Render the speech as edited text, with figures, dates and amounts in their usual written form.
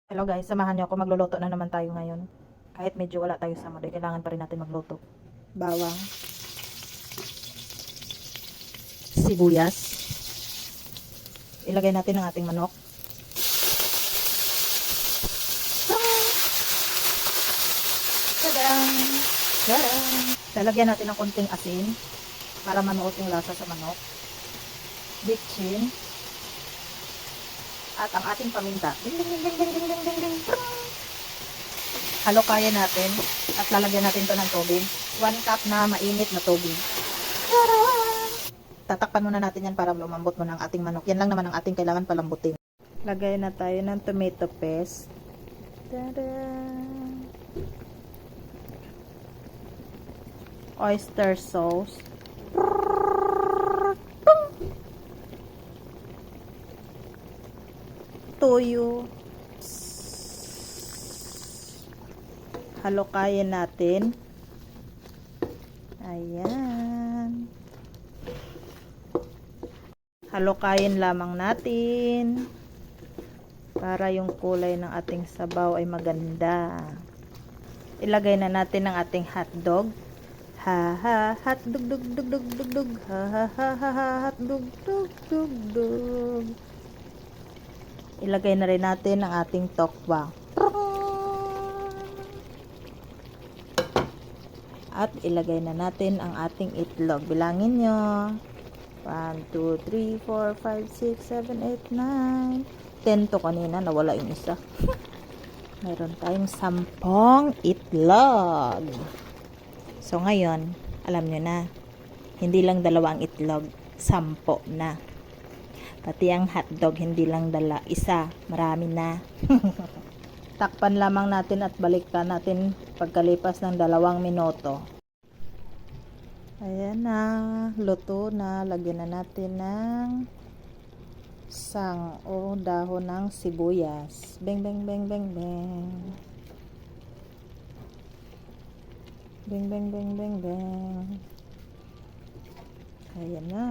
Hello guys, samahan niyo ako, magluluto na naman tayo ngayon. Kahit medyo wala tayo sa mood, kailangan pa rin natin magluto. Bawang, sibuyas, ilagay natin ang ating manok. Tadaan! Tadaan! Lalagyan natin ng konting asin para manuot yung lasa sa manok. Bitchin. At ang ating paminta. Ding, ding, ding, ding, ding, ding, ding, ding, ding. Halukayan natin at lalagyan natin to ng tubig. 1 cup na mainit na tubig. Tatakpan muna natin yan para lumambot muna ang ating manok. Yan lang naman ang ating kailangan palambutin. Lagay na tayo ng tomato paste. Tada! Oyster sauce. Toyo. Halukayin natin. Ayan. Halukayin lamang natin para yung kulay ng ating sabaw ay maganda. Ilagay na natin ang ating hotdog. Ha ha, hotdog dug dug dug dug dug. Ha ha ha ha ha, hotdog dug dug dug. Ilagay na rin natin ang ating tokwa. At ilagay na natin ang ating itlog. Bilangin nyo. 1, 2, 3, 4, 5, 6, 7, 8, 9. 10 to kanina. Nawala yung isa. Mayroon tayong 10 itlog. So ngayon, alam nyo na. Hindi lang 2 ang itlog. 10 na. Pati ang hotdog, hindi lang 1. Marami na. Takpan lamang natin at baliktan natin pagkalipas ng 2 minuto. Ayan na, luto na. Lagyan na natin ng sang o dahon ng sibuyas. Beng, beng, beng, beng, beng. Beng, beng, beng, beng, beng. Ayan na.